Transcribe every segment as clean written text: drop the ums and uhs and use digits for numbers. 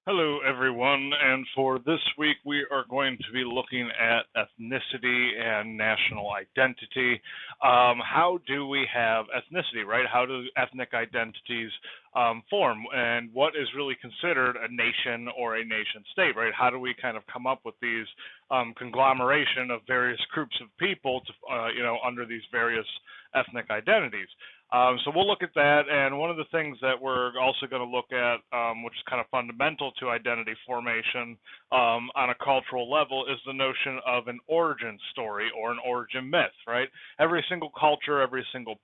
Hello, everyone, and for this week we are going to be looking at ethnicity and national identity. How do we have ethnicity, right? How do ethnic identities form, and what is really considered a nation or a nation state, right? How do we kind of come up with these conglomeration of various groups of people, under these various ethnic identities? So we'll look at that, and one of the things that we're also going to look at, which is kind of fundamental to identity formation on a cultural level, is the notion of an origin story or an origin myth. Right? Every single culture, every single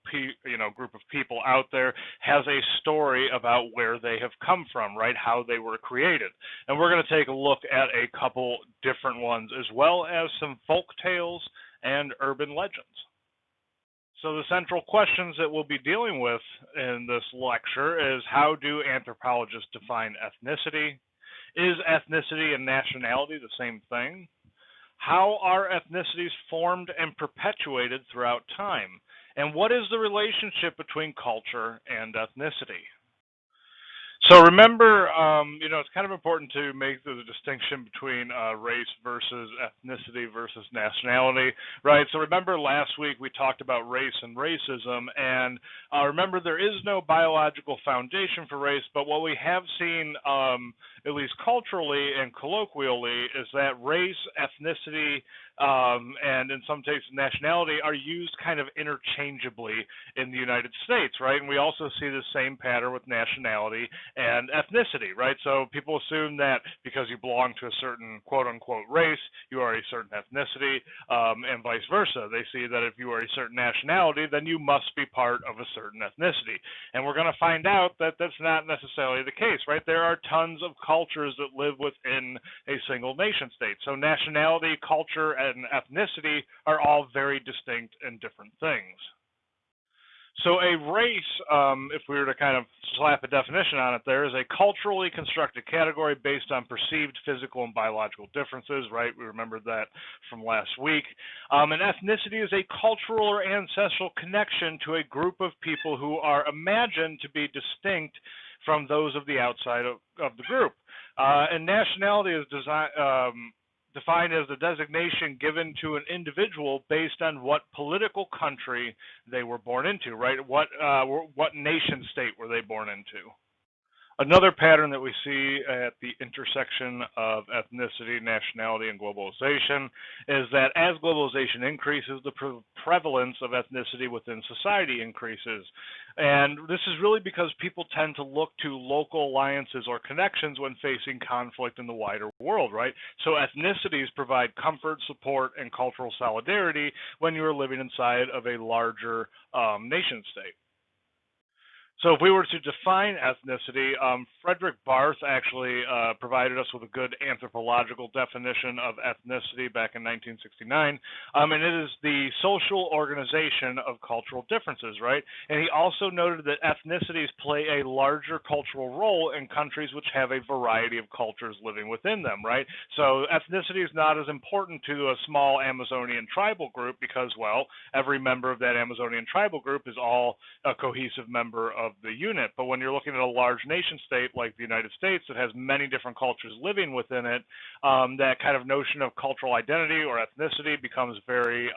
group of people out there has a story about where they have come from, right? How they were created, and we're going to take a look at a couple different ones, as well as some folk tales and urban legends. So the central questions that we'll be dealing with in this lecture is, how do anthropologists define ethnicity? Is ethnicity and nationality the same thing? How are ethnicities formed and perpetuated throughout time? And what is the relationship between culture and ethnicity? So remember, it's kind of important to make the distinction between race versus ethnicity versus nationality, right? So remember last week we talked about race and racism, and remember there is no biological foundation for race, but what we have seen, at least culturally and colloquially, is that race, ethnicity, and in some cases nationality are used kind of interchangeably in the United States, right? And we also see the same pattern with nationality and ethnicity, right? So people assume that because you belong to a certain quote-unquote race, you are a certain ethnicity, and vice versa. They see that if you are a certain nationality, then you must be part of a certain ethnicity. And we're going to find out that that's not necessarily the case, right? There are tons of cultures that live within a single nation state. So nationality, culture, and ethnicity are all very distinct and different things. So a race, if we were to kind of slap a definition on it, there is a culturally constructed category based on perceived physical and biological differences, right? We remembered that from last week. And ethnicity is a cultural or ancestral connection to a group of people who are imagined to be distinct from those of the outside of the group. And nationality is defined as the designation given to an individual based on what political country they were born into, right? What nation state were they born into? Another pattern that we see at the intersection of ethnicity, nationality, and globalization is that as globalization increases, the prevalence of ethnicity within society increases. And this is really because people tend to look to local alliances or connections when facing conflict in the wider world, right? So ethnicities provide comfort, support, and cultural solidarity when you are living inside of a larger nation state. So if we were to define ethnicity, Frederick Barth actually provided us with a good anthropological definition of ethnicity back in 1969, and it is the social organization of cultural differences, right? And he also noted that ethnicities play a larger cultural role in countries which have a variety of cultures living within them, right? So ethnicity is not as important to a small Amazonian tribal group because, well, every member of that Amazonian tribal group is all a cohesive member of the unit. But when you're looking at a large nation state like the United States that has many different cultures living within it, that kind of notion of cultural identity or ethnicity becomes very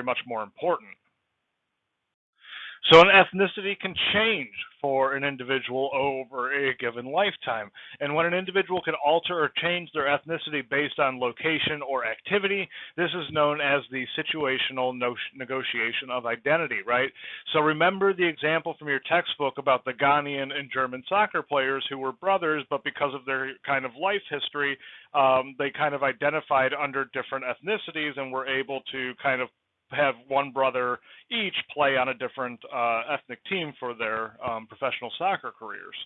much more important. So an ethnicity can change for an individual over a given lifetime. And when an individual can alter or change their ethnicity based on location or activity, this is known as the situational negotiation of identity, right? So remember the example from your textbook about the Ghanaian and German soccer players who were brothers, but because of their kind of life history, they kind of identified under different ethnicities and were able to kind of have one brother each play on a different ethnic team for their professional soccer careers.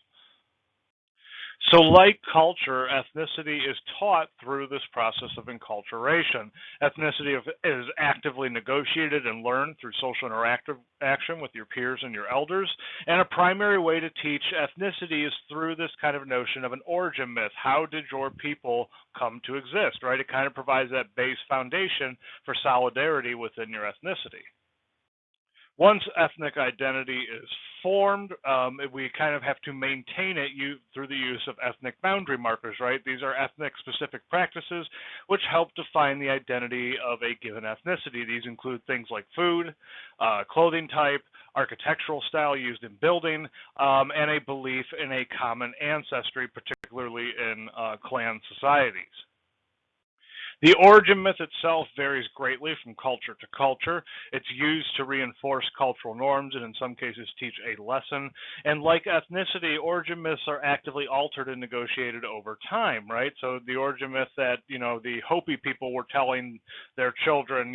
So like culture, ethnicity is taught through this process of enculturation. Ethnicity is actively negotiated and learned through social interaction with your peers and your elders. And a primary way to teach ethnicity is through this kind of notion of an origin myth. How did your people come to exist, right? It kind of provides that base foundation for solidarity within your ethnicity. Once ethnic identity is formed. We kind of have to maintain it through the use of ethnic boundary markers, right? These are ethnic-specific practices which help define the identity of a given ethnicity. These include things like food, clothing type, architectural style used in building, and a belief in a common ancestry, particularly in clan societies. The origin myth itself varies greatly from culture to culture. It's used to reinforce cultural norms and in some cases teach a lesson. And like ethnicity, origin myths are actively altered and negotiated over time, right? So the origin myth that, the Hopi people were telling their children,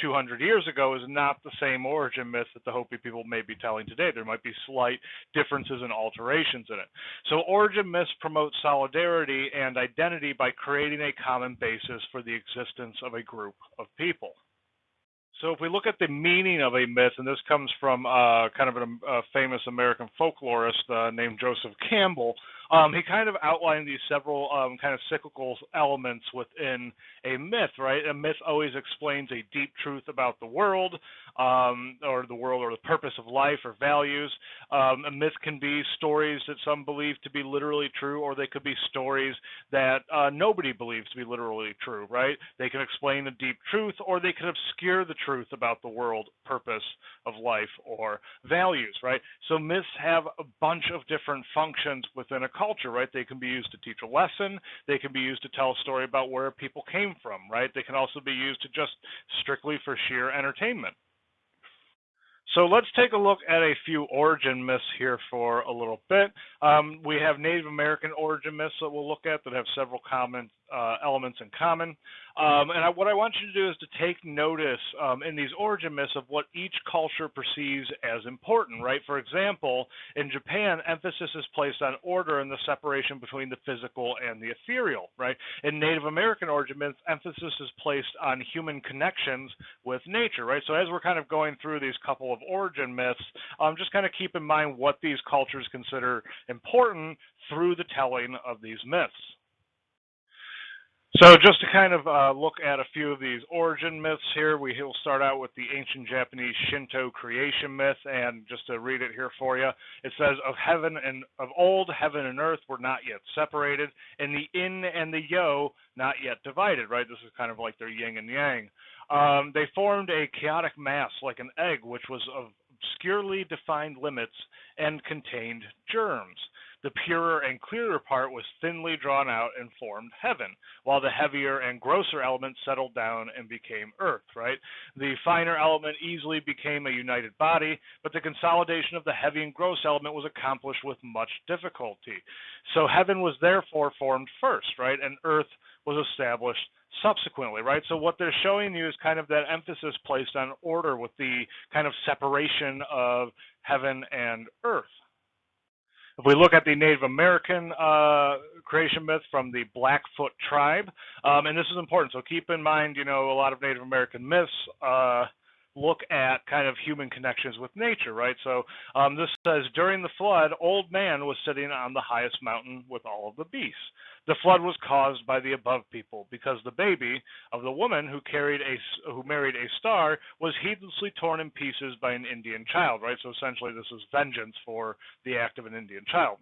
200 years ago is not the same origin myth that the Hopi people may be telling today. There might be slight differences and alterations in it. So origin myths promote solidarity and identity by creating a common basis for the existence of a group of people. So if we look at the meaning of a myth, and this comes from kind of a famous American folklorist named Joseph Campbell, he kind of outlined these several kind of cyclical elements within a myth, right? A myth always explains a deep truth about the world, or the purpose of life or values. A myth can be stories that some believe to be literally true, or they could be stories that nobody believes to be literally true, right? They can explain a deep truth, or they can obscure the truth about the world, purpose of life, or values, right? So myths have a bunch of different functions within a culture, right? They can be used to teach a lesson. They can be used to tell a story about where people came from, right? They can also be used to just strictly for sheer entertainment. So let's take a look at a few origin myths here for a little bit. We have Native American origin myths that we'll look at that have several common elements in common. What I want you to do is to take notice in these origin myths of what each culture perceives as important, right? For example, in Japan, emphasis is placed on order and the separation between the physical and the ethereal, right? In Native American origin myths, emphasis is placed on human connections with nature, right? So as we're kind of going through these couple of origin myths, just kind of keep in mind what these cultures consider important through the telling of these myths. So just to kind of look at a few of these origin myths here, we'll start out with the ancient Japanese Shinto creation myth, and just to read it here for you, it says, of old, heaven and earth were not yet separated, and the yin and the yo not yet divided, right? This is kind of like their yin and yang. They formed a chaotic mass like an egg, which was of obscurely defined limits and contained germs. The purer and clearer part was thinly drawn out and formed heaven, while the heavier and grosser element settled down and became earth, right? The finer element easily became a united body, but the consolidation of the heavy and gross element was accomplished with much difficulty. So heaven was therefore formed first, right? And earth was established subsequently, right? So what they're showing you is kind of that emphasis placed on order with the kind of separation of heaven and earth. If we look at the Native American creation myth from the Blackfoot tribe, and this is important, so keep in mind, a lot of Native American myths look at kind of human connections with nature, right? So this says, during the flood, Old Man was sitting on the highest mountain with all of the beasts. The flood was caused by the above people, because the baby of the woman who married a star was heedlessly torn in pieces by an Indian child, right? So essentially this is vengeance for the act of an Indian child.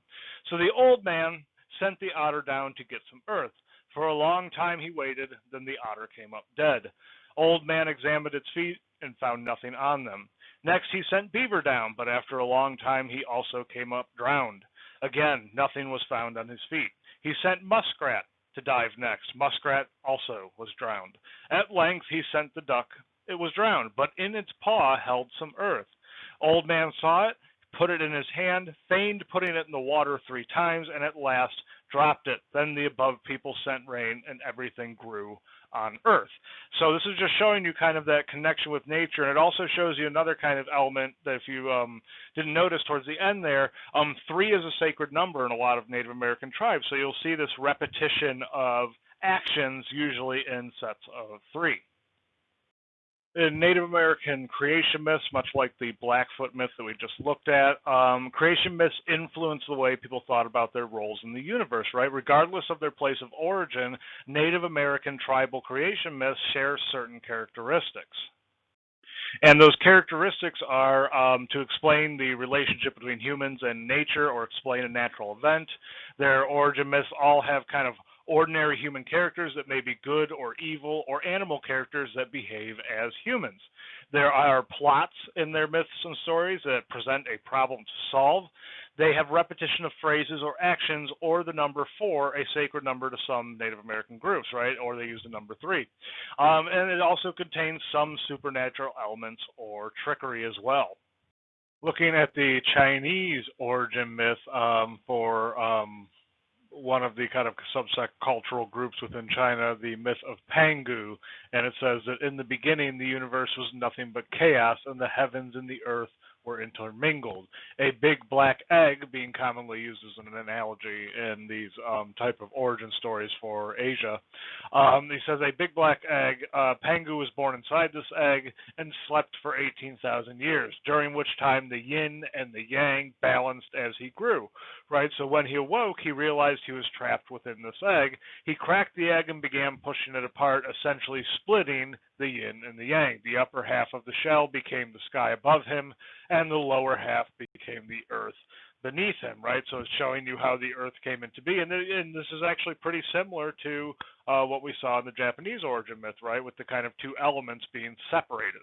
So the old man sent the otter down to get some earth. For a long time he waited, then the otter came up dead. Old Man examined its feet and found nothing on them. Next he sent beaver down, but after a long time he also came up drowned. Again, nothing was found on his feet. He sent muskrat to dive next. Muskrat also was drowned. At length he sent the duck. It was drowned, but in its paw held some earth. Old Man saw it, put it in his hand, feigned putting it in the water 3 times, and at last dropped it. Then the above people sent rain, and everything grew on earth. So this is just showing you kind of that connection with nature, and it also shows you another kind of element that if you didn't notice towards the end there, 3 is a sacred number in a lot of Native American tribes, so you'll see this repetition of actions usually in sets of 3. In Native American creation myths, much like the Blackfoot myth that we just looked at, creation myths influence the way people thought about their roles in the universe, right? Regardless of their place of origin, Native American tribal creation myths share certain characteristics. And those characteristics are to explain the relationship between humans and nature or explain a natural event. Their origin myths all have kind of ordinary human characters that may be good or evil, or animal characters that behave as humans. There are plots in their myths and stories that present a problem to solve. They have repetition of phrases or actions, or the number four, a sacred number to some Native American groups, right? Or they use the number three. And it also contains some supernatural elements or trickery as well. Looking at the Chinese origin myth for one of the kind of subsect cultural groups within China, the myth of Pangu, and it says that in the beginning the universe was nothing but chaos, and the heavens and the earth were intermingled. A big black egg being commonly used as an analogy in these type of origin stories for Asia. He says a big black egg, Pangu was born inside this egg and slept for 18,000 years, during which time the yin and the yang balanced as he grew, right? So when he awoke, he realized he was trapped within this egg. He cracked the egg and began pushing it apart, essentially splitting the yin and the yang. The upper half of the shell became the sky above him, and the lower half became the earth beneath him, right? So it's showing you how the earth came into being. And this is actually pretty similar to what we saw in the Japanese origin myth, right? With the kind of two elements being separated.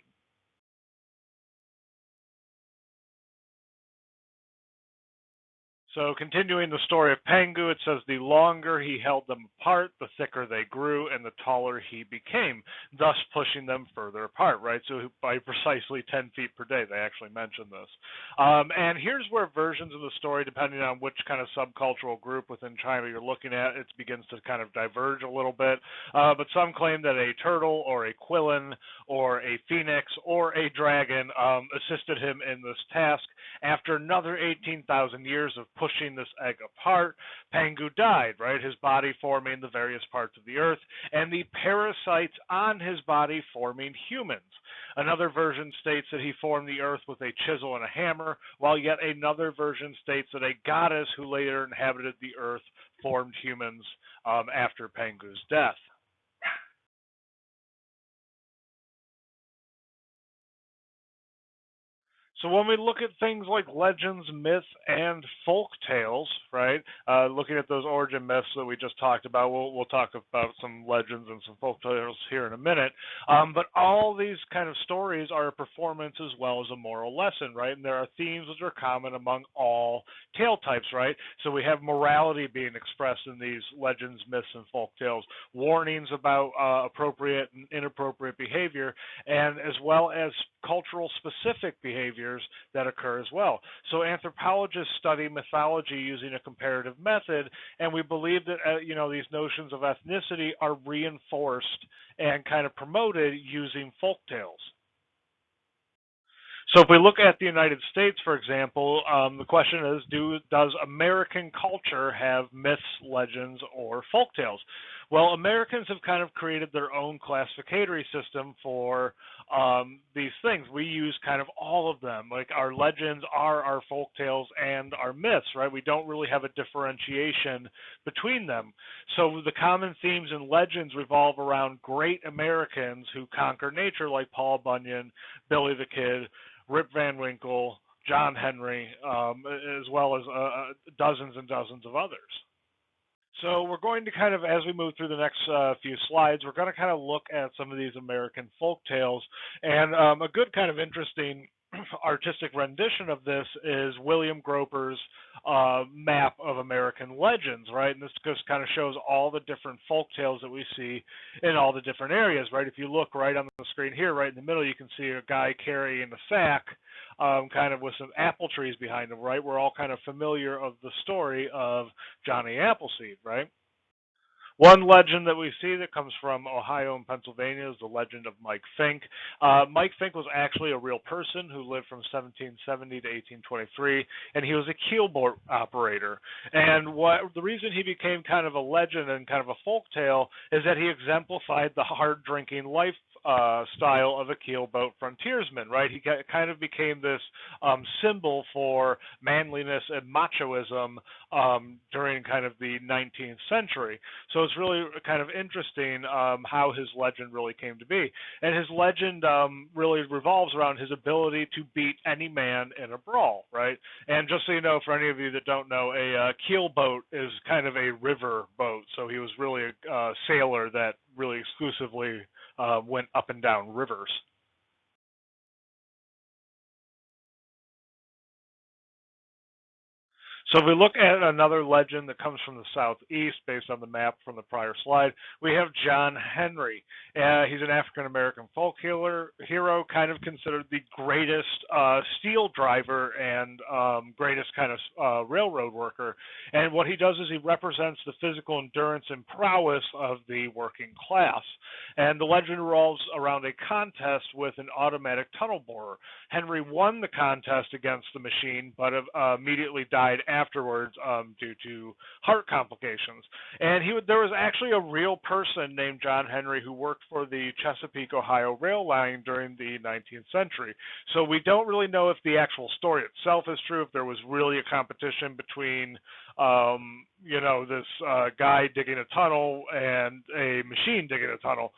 So continuing the story of Pangu, it says the longer he held them apart, the thicker they grew and the taller he became, thus pushing them further apart, right? So by precisely 10 feet per day, they actually mention this. And here's where versions of the story, depending on which kind of subcultural group within China you're looking at, it begins to kind of diverge a little bit. But some claim that a turtle or a quillin or a phoenix or a dragon assisted him in this task. After another 18,000 years of pushing this egg apart, Pangu died, right? His body forming the various parts of the earth, and the parasites on his body forming humans. Another version states that he formed the earth with a chisel and a hammer, while yet another version states that a goddess who later inhabited the earth formed humans after Pangu's death. So when we look at things like legends, myths, and folk tales, right? Looking at those origin myths that we just talked about, we'll talk about some legends and some folk tales here in a minute. But all these kind of stories are a performance as well as a moral lesson, right? And there are themes which are common among all tale types, right? So we have morality being expressed in these legends, myths, and folk tales, warnings about appropriate and inappropriate behavior, and as well as cultural specific behaviors that occur as well. So anthropologists study mythology using a comparative method, and we believe that these notions of ethnicity are reinforced and kind of promoted using folk tales. So if we look at the United States, for example, the question is, does American culture have myths, legends, or folktales? Well, Americans have kind of created their own classificatory system for these things. We use kind of all of them. Like our legends are our folktales and our myths, right? We don't really have a differentiation between them. So the common themes in legends revolve around great Americans who conquer nature, like Paul Bunyan, Billy the Kid, Rip Van Winkle, John Henry, as well as dozens and dozens of others. So we're going to kind of, as we move through the next few slides, we're going to kind of look at some of these American folk tales. And a good kind of interesting artistic rendition of this is William Groper's map of American legends, right? And this just kind of shows all the different folk tales that we see in all the different areas, right? If you look right on the screen here, right in the middle, you can see a guy carrying a sack kind of with some apple trees behind him, right? We're all kind of familiar of the story of Johnny Appleseed, right? One legend that we see that comes from Ohio and Pennsylvania is the legend of Mike Fink. Mike Fink was actually a real person who lived from 1770 to 1823, and he was a keelboat operator. And the reason he became kind of a legend and kind of a folk tale is that he exemplified the hard drinking life style of a keelboat frontiersman, right? He kind of became this symbol for manliness and machoism during kind of the 19th century. So it's really kind of interesting how his legend really came to be. And his legend really revolves around his ability to beat any man in a brawl, right? And just so you know, for any of you that don't know, a keelboat is kind of a river boat. So he was really a sailor that really exclusively went up and down rivers. So if we look at another legend that comes from the southeast, based on the map from the prior slide, we have John Henry. He's an African American folk hero, kind of considered the greatest steel driver and greatest kind of railroad worker. And what he does is he represents the physical endurance and prowess of the working class. And the legend revolves around a contest with an automatic tunnel borer. Henry won the contest against the machine, but immediately died afterwards due to heart complications. And there was actually a real person named John Henry who worked for the Chesapeake, Ohio rail line during the 19th century. So we don't really know if the actual story itself is true, if there was really a competition between this guy digging a tunnel and a machine digging a tunnel.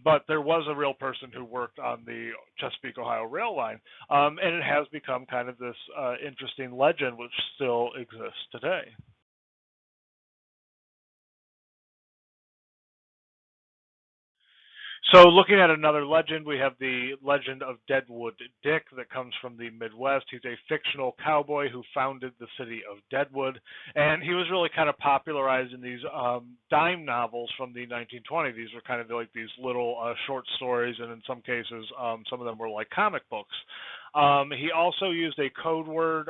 But there was a real person who worked on the Chesapeake, Ohio rail line. And it has become kind of this interesting legend which still exists today. So looking at another legend, we have the legend of Deadwood Dick that comes from the Midwest. He's a fictional cowboy who founded the city of Deadwood, and he was really kind of popularized in these dime novels from the 1920s. These were kind of like these little short stories, and in some cases, some of them were like comic books. He also used a code word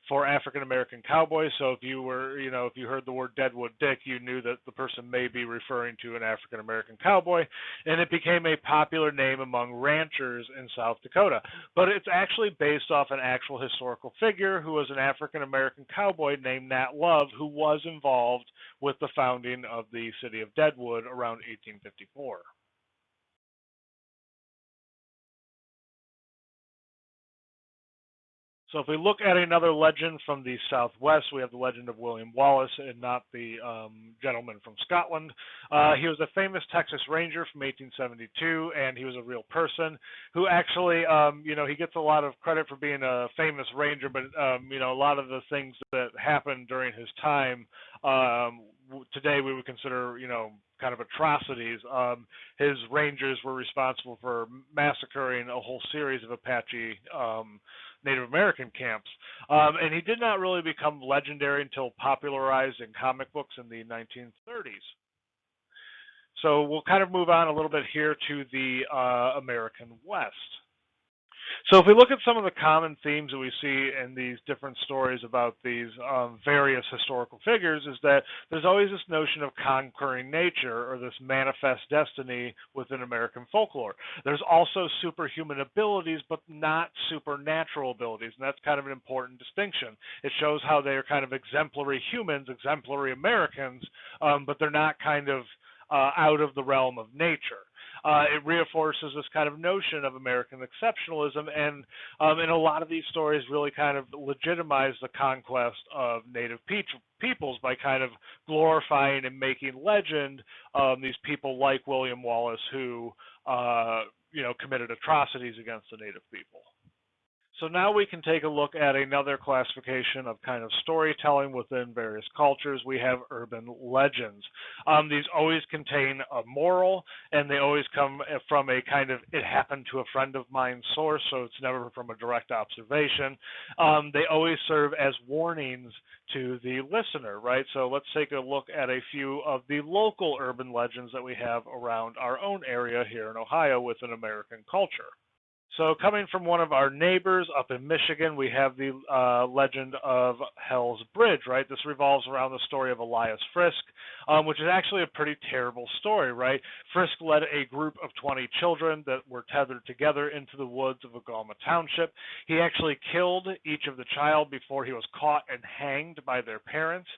for African American cowboys. So if you heard the word Deadwood Dick, you knew that the person may be referring to an African American cowboy, and it became a popular name among ranchers in South Dakota. But it's actually based off an actual historical figure who was an African American cowboy named Nat Love, who was involved with the founding of the city of Deadwood around 1854. So if we look at another legend from the Southwest, we have the legend of William Wallace, and not the gentleman from Scotland. He was a famous Texas Ranger from 1872, and he was a real person who actually, he gets a lot of credit for being a famous ranger, but a lot of the things that happened during his time today we would consider, kind of atrocities. His rangers were responsible for massacring a whole series of Apache Native American camps. And he did not really become legendary until popularized in comic books in the 1930s. So we'll kind of move on a little bit here to the American West. So if we look at some of the common themes that we see in these different stories about these various historical figures, is that there's always this notion of conquering nature, or this manifest destiny within American folklore. There's also superhuman abilities, but not supernatural abilities, and that's kind of an important distinction. It shows how they are kind of exemplary humans, exemplary Americans, but they're not kind of out of the realm of nature. It reinforces this kind of notion of American exceptionalism, and in a lot of these stories really kind of legitimize the conquest of native peoples by kind of glorifying and making legend these people like William Wallace who committed atrocities against the native people. So now we can take a look at another classification of kind of storytelling within various cultures. We have urban legends. These always contain a moral, and they always come from a kind of "it happened to a friend of mine" source, so it's never from a direct observation. They always serve as warnings to the listener, right? So let's take a look at a few of the local urban legends that we have around our own area here in Ohio within American culture. So, coming from one of our neighbors up in Michigan, we have the legend of Hell's Bridge, right? This revolves around the story of Elias Frisk, which is actually a pretty terrible story, right? Frisk led a group of 20 children that were tethered together into the woods of Agama Township. He actually killed each of the child before he was caught and hanged by their parents.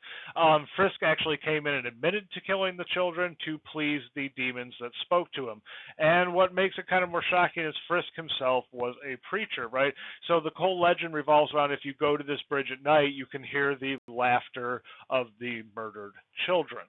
Frisk actually came in and admitted to killing the children to please the demons that spoke to him. And what makes it kind of more shocking is Frisk himself was a preacher, right? So the whole legend revolves around if you go to this bridge at night, you can hear the laughter of the murdered children.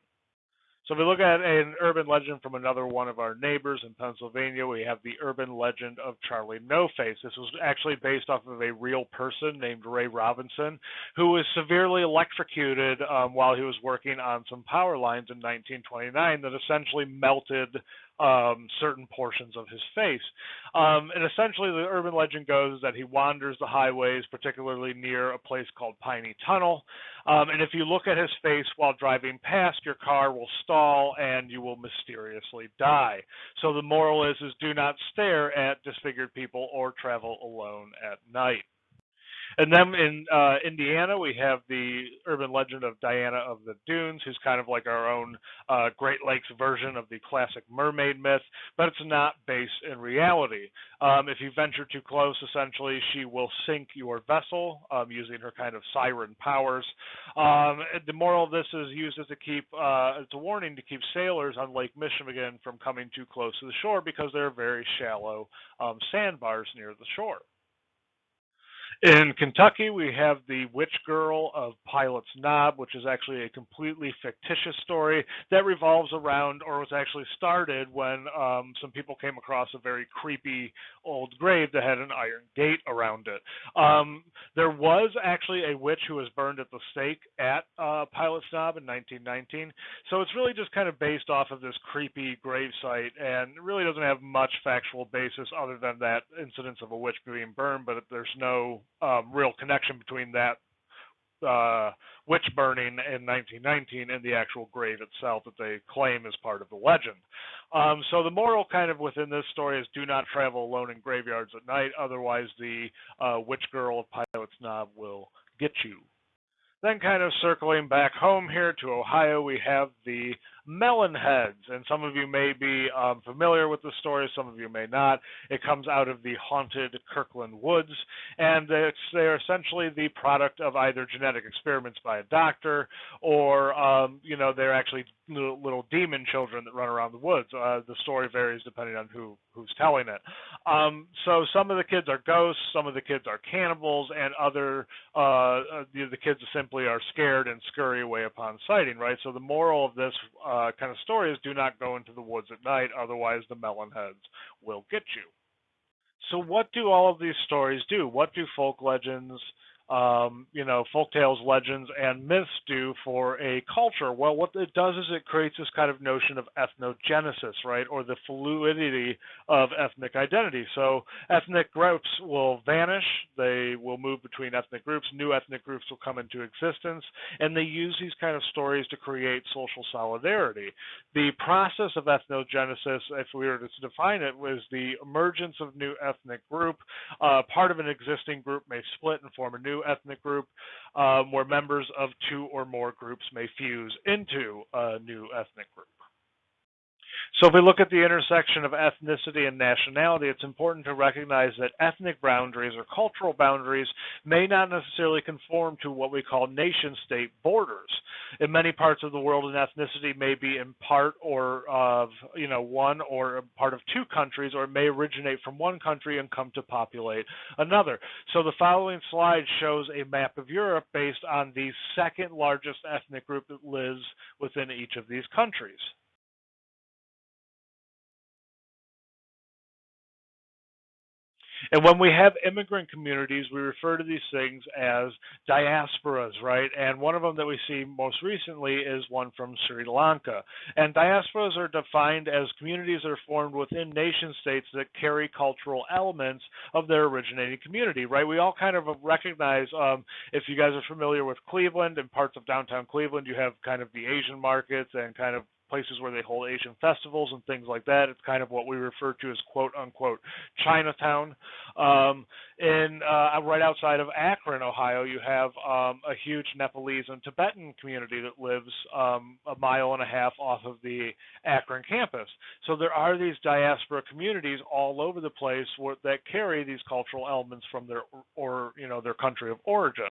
So if we look at an urban legend from another one of our neighbors in Pennsylvania, we have the urban legend of Charlie No Face. This was actually based off of a real person named Ray Robinson, who was severely electrocuted while he was working on some power lines in 1929 that essentially melted certain portions of his face. And essentially, the urban legend goes that he wanders the highways, particularly near a place called Piney Tunnel. And if you look at his face while driving past, your car will stall and you will mysteriously die. So the moral is do not stare at disfigured people or travel alone at night. And then in Indiana, we have the urban legend of Diana of the Dunes, who's kind of like our own Great Lakes version of the classic mermaid myth, but it's not based in reality. If you venture too close, essentially, she will sink your vessel using her kind of siren powers. The moral of this is used as it's a warning to keep sailors on Lake Michigan from coming too close to the shore because there are very shallow sandbars near the shore. In Kentucky, we have the Witch Girl of Pilot's Knob, which is actually a completely fictitious story that revolves around, or was actually started when some people came across a very creepy old grave that had an iron gate around it. There was actually a witch who was burned at the stake at Pilot's Knob in 1919, so it's really just kind of based off of this creepy grave site, and it really doesn't have much factual basis other than that incidence of a witch being burned, but there's no real connection between that witch burning in 1919 and the actual grave itself that they claim is part of the legend. So the moral kind of within this story is do not travel alone in graveyards at night, otherwise the witch girl of Pilot's Knob will get you. Then kind of circling back home here to Ohio, we have the Melon Heads, and some of you may be familiar with the story, some of you may not. It comes out of the haunted Kirkland Woods, and they're essentially the product of either genetic experiments by a doctor or, they're actually little demon children that run around the woods. The story varies depending on who's telling it. So some of the kids are ghosts, some of the kids are cannibals, and the kids simply are scared and scurry away upon sighting, right? So the moral of this kind of story is do not go into the woods at night, otherwise the Melon Heads will get you. So what do all of these stories do? What do folk legends, folk tales, legends, and myths do for a culture? Well, what it does is it creates this kind of notion of ethnogenesis, right, or the fluidity of ethnic identity. So ethnic groups will vanish, they will move between ethnic groups, new ethnic groups will come into existence, and they use these kind of stories to create social solidarity. The process of ethnogenesis, if we were to define it, was the emergence of new ethnic group. Part of an existing group may split and form a new ethnic group, where members of two or more groups may fuse into a new ethnic group. So if we look at the intersection of ethnicity and nationality, it's important to recognize that ethnic boundaries or cultural boundaries may not necessarily conform to what we call nation-state borders. In many parts of the world, an ethnicity may be in part or of one or a part of two countries, or it may originate from one country and come to populate another. So the following slide shows a map of Europe based on the second largest ethnic group that lives within each of these countries. And when we have immigrant communities, we refer to these things as diasporas, right? And one of them that we see most recently is one from Sri Lanka. And diasporas are defined as communities that are formed within nation states that carry cultural elements of their originating community, right? We all kind of recognize, if you guys are familiar with Cleveland and parts of downtown Cleveland, you have kind of the Asian markets and kind of places where they hold Asian festivals and things like that. It's kind of what we refer to as quote unquote Chinatown. In right outside of Akron, Ohio, you have a huge Nepalese and Tibetan community that lives a mile and a half off of the Akron campus. So there are these diaspora communities all over the place that carry these cultural elements from their or their country of origin.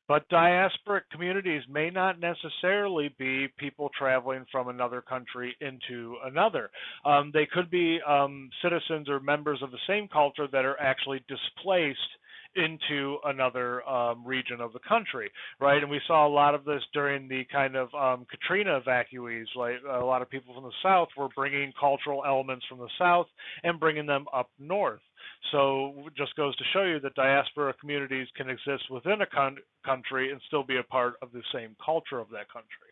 But diasporic communities may not necessarily be people traveling from another country into another. They could be citizens or members of the same culture that are actually displaced into another region of the country, right? And we saw a lot of this during the kind of Katrina evacuees. Like a lot of people from the South were bringing cultural elements from the South and bringing them up north. So it just goes to show you that diaspora communities can exist within a country and still be a part of the same culture of that country.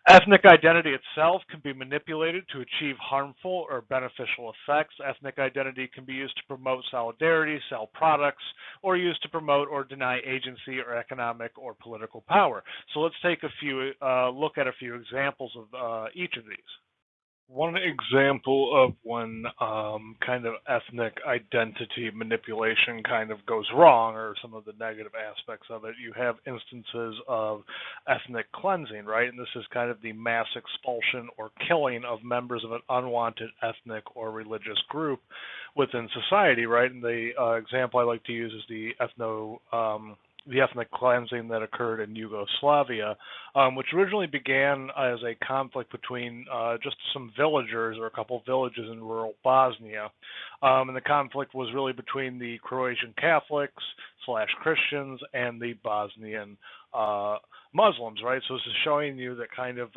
Ethnic identity itself can be manipulated to achieve harmful or beneficial effects. Ethnic identity can be used to promote solidarity, sell products, or used to promote or deny agency or economic or political power. So let's take a few look at a few examples of each of these. One example of when kind of ethnic identity manipulation kind of goes wrong, or some of the negative aspects of it, you have instances of ethnic cleansing, right? And this is kind of the mass expulsion or killing of members of an unwanted ethnic or religious group within society, right? And the example I like to use is the ethnic cleansing that occurred in Yugoslavia, which originally began as a conflict between just some villagers or a couple villages in rural Bosnia. And the conflict was really between the Croatian Catholics / Christians and the Bosnian Muslims, right? So this is showing you that kind of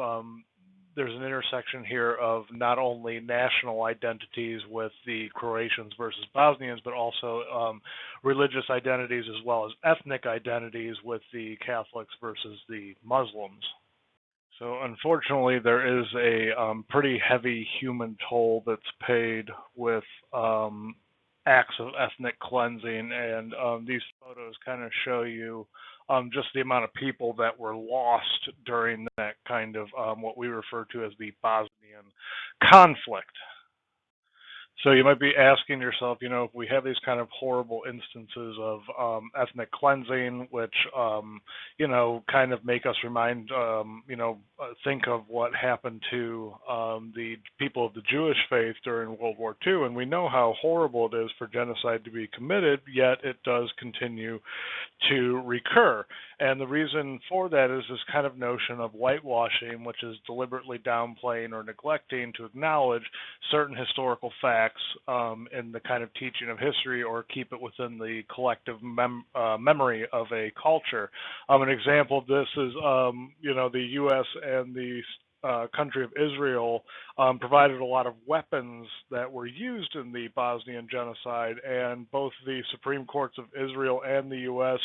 there's an intersection here of not only national identities with the Croatians versus Bosnians, but also religious identities as well as ethnic identities with the Catholics versus the Muslims. So unfortunately, there is a pretty heavy human toll that's paid with acts of ethnic cleansing, and these photos kind of show you just the amount of people that were lost during that kind of what we refer to as the Bosnian conflict. So you might be asking yourself, if we have these kind of horrible instances of ethnic cleansing, which, kind of make us think of what happened to the people of the Jewish faith during World War II, and we know how horrible it is for genocide to be committed, yet it does continue to recur. And the reason for that is this kind of notion of whitewashing, which is deliberately downplaying or neglecting to acknowledge certain historical facts in the kind of teaching of history, or keep it within the collective memory of a culture. An example of this is, the U.S. and the country of Israel provided a lot of weapons that were used in the Bosnian genocide, and both the Supreme Courts of Israel and the U.S.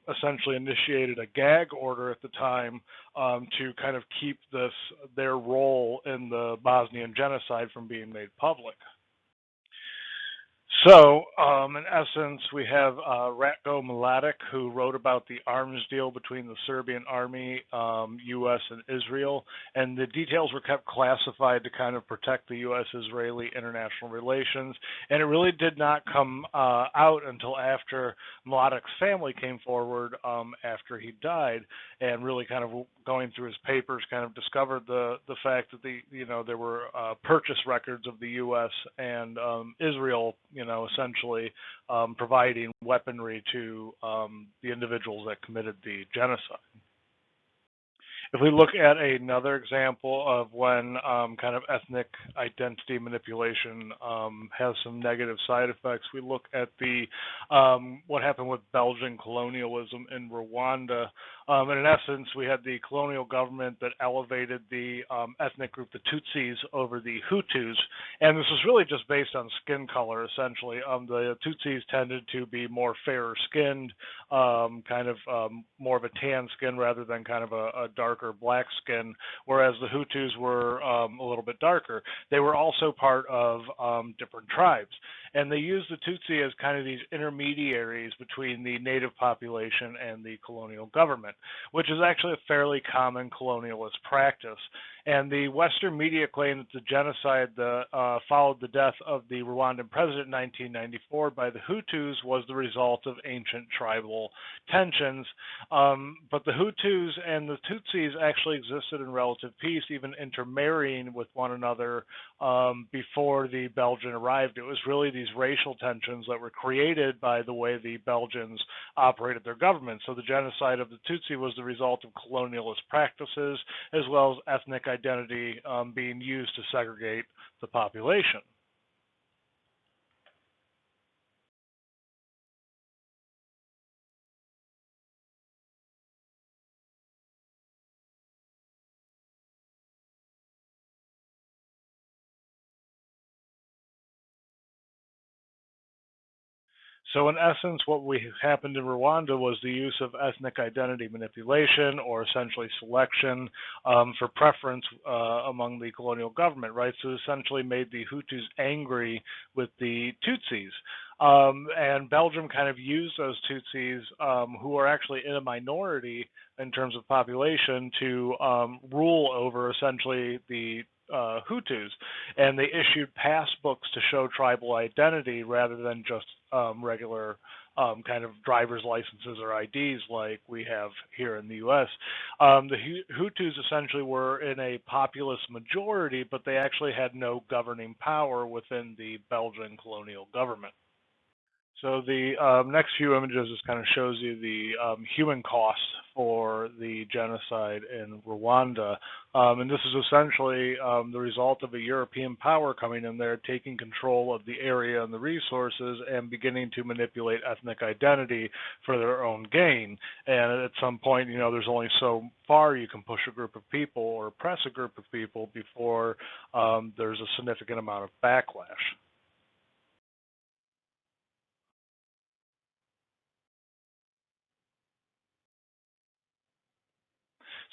Essentially initiated a gag order at the time to kind of keep their role in the Bosnian genocide from being made public. So, in essence, we have Ratko Mladic, who wrote about the arms deal between the Serbian army, U.S., and Israel, and the details were kept classified to kind of protect the U.S.-Israeli international relations, and it really did not come out until after Mladic's family came forward after he died, and really kind of going through his papers, kind of discovered the fact that there were purchase records of the U.S. and Israel, essentially providing weaponry to the individuals that committed the genocide. If we look at another example of when kind of ethnic identity manipulation has some negative side effects, we look at the what happened with Belgian colonialism in Rwanda. And in essence, we had the colonial government that elevated the ethnic group, the Tutsis, over the Hutus. And this was really just based on skin color, essentially. The Tutsis tended to be more fairer skinned, kind of more of a tan skin rather than kind of a darker black skin, whereas the Hutus were a little bit darker. They were also part of different tribes. And they used the Tutsi as kind of these intermediaries between the native population and the colonial government, which is actually a fairly common colonialist practice. And the Western media claim that the genocide that followed the death of the Rwandan president in 1994 by the Hutus was the result of ancient tribal tensions. But the Hutus and the Tutsis actually existed in relative peace, even intermarrying with one another before the Belgian arrived. It was really these racial tensions that were created by the way the Belgians operated their government. So the genocide of the Tutsi was the result of colonialist practices as well as ethnic identity being used to segregate the population. So, in essence, what we happened in Rwanda was the use of ethnic identity manipulation, or essentially selection, for preference among the colonial government, right? So, essentially made the Hutus angry with the Tutsis. And Belgium kind of used those Tutsis, who are actually in a minority in terms of population, to rule over essentially the Hutus, and they issued pass books to show tribal identity rather than just regular kind of driver's licenses or IDs like we have here in the U.S. The Hutus essentially were in a populist majority, but they actually had no governing power within the Belgian colonial government. So the next few images just kind of shows you the human costs for the genocide in Rwanda. And this is essentially the result of a European power coming in there, taking control of the area and the resources and beginning to manipulate ethnic identity for their own gain. And at some point, there's only so far you can push a group of people or oppress a group of people before there's a significant amount of backlash.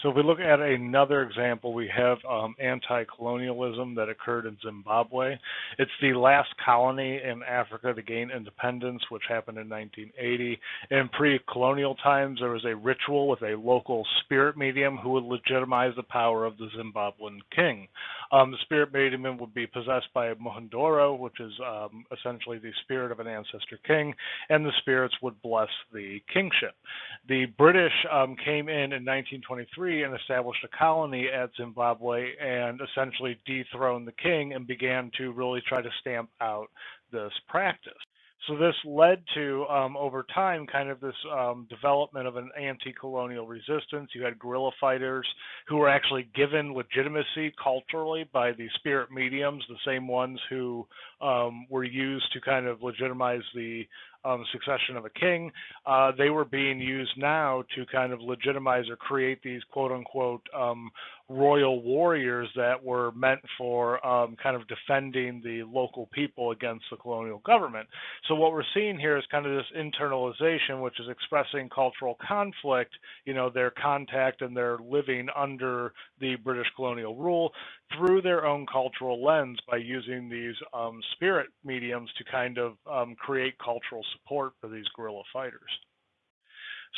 So if we look at another example, we have anti-colonialism that occurred in Zimbabwe. It's the last colony in Africa to gain independence, which happened in 1980. In pre-colonial times, there was a ritual with a local spirit medium who would legitimize the power of the Zimbabwean king. The spirit medium would be possessed by a Muhundoro, which is essentially the spirit of an ancestor king, and the spirits would bless the kingship. The British came in 1923 and established a colony at Zimbabwe and essentially dethroned the king and began to really try to stamp out this practice. So this led to, over time, kind of this development of an anti-colonial resistance. You had guerrilla fighters who were actually given legitimacy culturally by the spirit mediums, the same ones who were used to kind of legitimize the succession of a king. They were being used now to kind of legitimize or create these quote-unquote royal warriors that were meant for kind of defending the local people against the colonial government. So what we're seeing here is kind of this internalization, which is expressing cultural conflict, their contact and their living under the British colonial rule through their own cultural lens by using these spirit mediums to kind of create cultural support for these guerrilla fighters.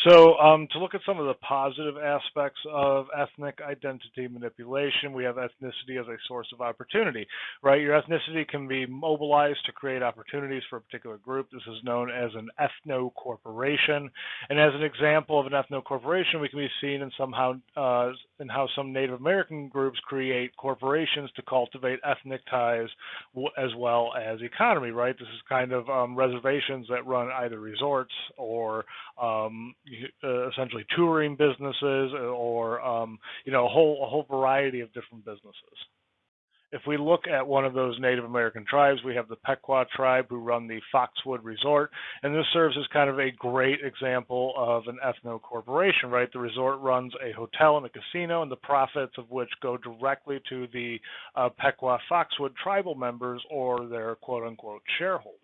So to look at some of the positive aspects of ethnic identity manipulation, we have ethnicity as a source of opportunity, right? Your ethnicity can be mobilized to create opportunities for a particular group. This is known as an ethno-corporation. And as an example of an ethno-corporation, we can be seen in how some Native American groups create corporations to cultivate ethnic ties as well as economy, right? This is kind of reservations that run either resorts or essentially touring businesses or a whole variety of different businesses. If we look at one of those Native American tribes, we have the Pequot tribe who run the Foxwood Resort, and this serves as kind of a great example of an ethno corporation, right? The resort runs a hotel and a casino, and the profits of which go directly to the Pequot Foxwood tribal members or their quote unquote shareholders.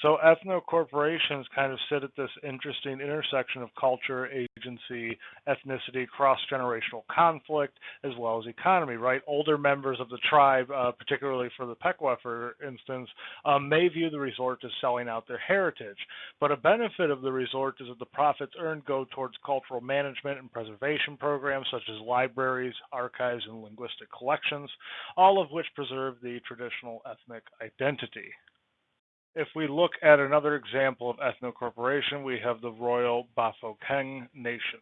So ethno corporations kind of sit at this interesting intersection of culture, agency, ethnicity, cross-generational conflict, as well as economy, right? Older members of the tribe, particularly for the Pequot, for instance, may view the resort as selling out their heritage. But a benefit of the resort is that the profits earned go towards cultural management and preservation programs such as libraries, archives, and linguistic collections, all of which preserve the traditional ethnic identity. If we look at another example of ethnocorporation, we have the Royal Bafokeng Nation.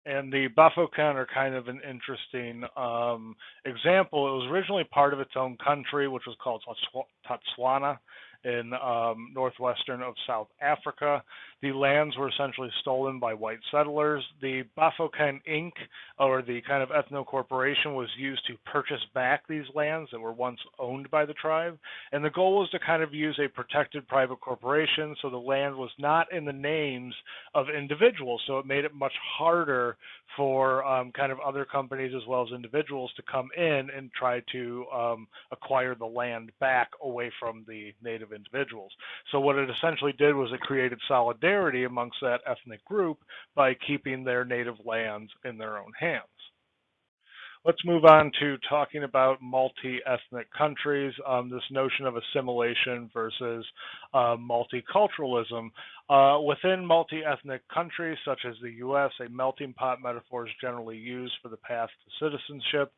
And the Bafokeng are kind of an interesting example. It was originally part of its own country, which was called Botswana in northwestern of South Africa. The lands were essentially stolen by white settlers. The Bafokeng Inc., or the kind of ethno corporation, was used to purchase back these lands that were once owned by the tribe. And the goal was to kind of use a protected private corporation, so the land was not in the names of individuals. So it made it much harder for kind of other companies as well as individuals to come in and try to acquire the land back away from the native individuals. So what it essentially did was it created solidarity amongst that ethnic group by keeping their native lands in their own hands. Let's move on to talking about multi-ethnic countries, this notion of assimilation versus multiculturalism. Within multi-ethnic countries, such as the U.S., a melting pot metaphor is generally used for the path to citizenship.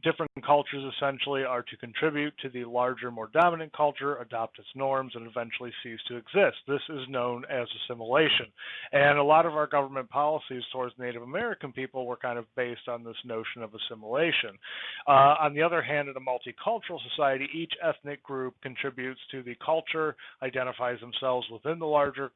Different cultures essentially are to contribute to the larger, more dominant culture, adopt its norms, and eventually cease to exist. This is known as assimilation. And a lot of our government policies towards Native American people were kind of based on this notion of assimilation. On the other hand, in a multicultural society, each ethnic group contributes to the culture, identifies themselves within the larger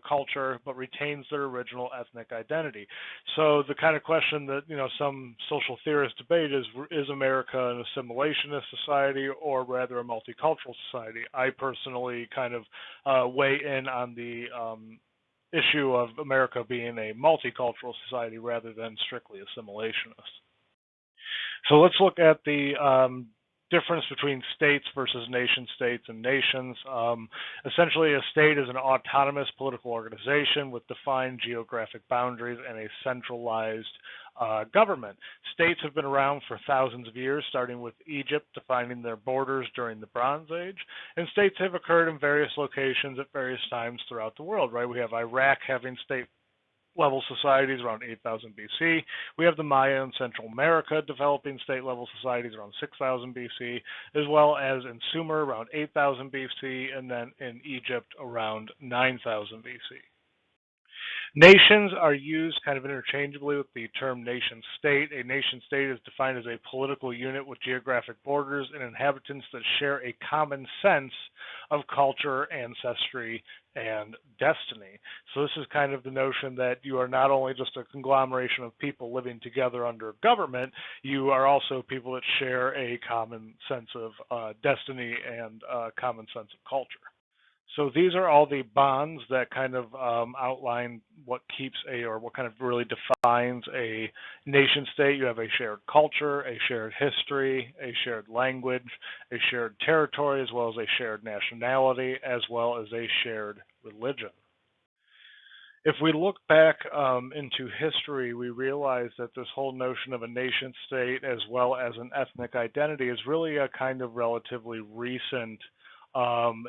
culture, but retains their original ethnic identity. So the kind of question that some social theorists debate is America an assimilationist society or rather a multicultural society? I personally kind of weigh in on the issue of America being a multicultural society rather than strictly assimilationist. So let's look at the difference between states versus nation states and nations. Essentially, a state is an autonomous political organization with defined geographic boundaries and a centralized government. States have been around for thousands of years, starting with Egypt defining their borders during the Bronze Age, and states have occurred in various locations at various times throughout the world, right? We have Iraq having state level societies around 8000 BC. We have the Maya in Central America developing state level societies around 6000 BC, as well as in Sumer around 8000 BC, and then in Egypt around 9000 BC. Nations are used kind of interchangeably with the term nation state. A nation state is defined as a political unit with geographic borders and inhabitants that share a common sense of culture, ancestry, and destiny. So this is kind of the notion that you are not only just a conglomeration of people living together under government, you are also people that share a common sense of destiny and common sense of culture. So these are all the bonds that kind of outline what keeps or what kind of really defines a nation state. You have a shared culture, a shared history, a shared language, a shared territory, as well as a shared nationality, as well as a shared religion. If we look back into history, we realize that this whole notion of a nation state as well as an ethnic identity is really a kind of relatively recent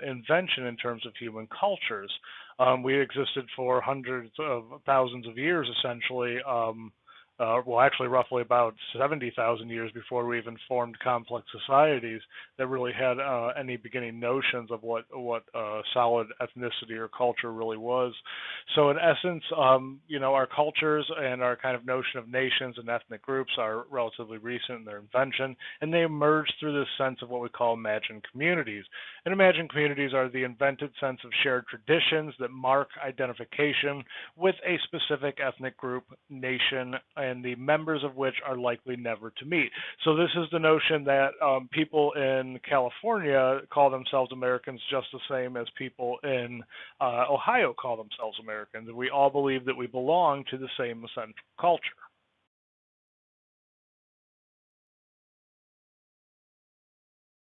invention in terms of human cultures. We existed for hundreds of thousands of years, essentially. Well, actually, roughly about 70,000 years before we even formed complex societies that really had any beginning notions of what solid ethnicity or culture really was. So, in essence, our cultures and our kind of notion of nations and ethnic groups are relatively recent in their invention, and they emerged through this sense of what we call imagined communities. And imagined communities are the invented sense of shared traditions that mark identification with a specific ethnic group, nation, and the members of which are likely never to meet. So this is the notion that people in California call themselves Americans just the same as people in Ohio call themselves Americans. We all believe that we belong to the same essential culture.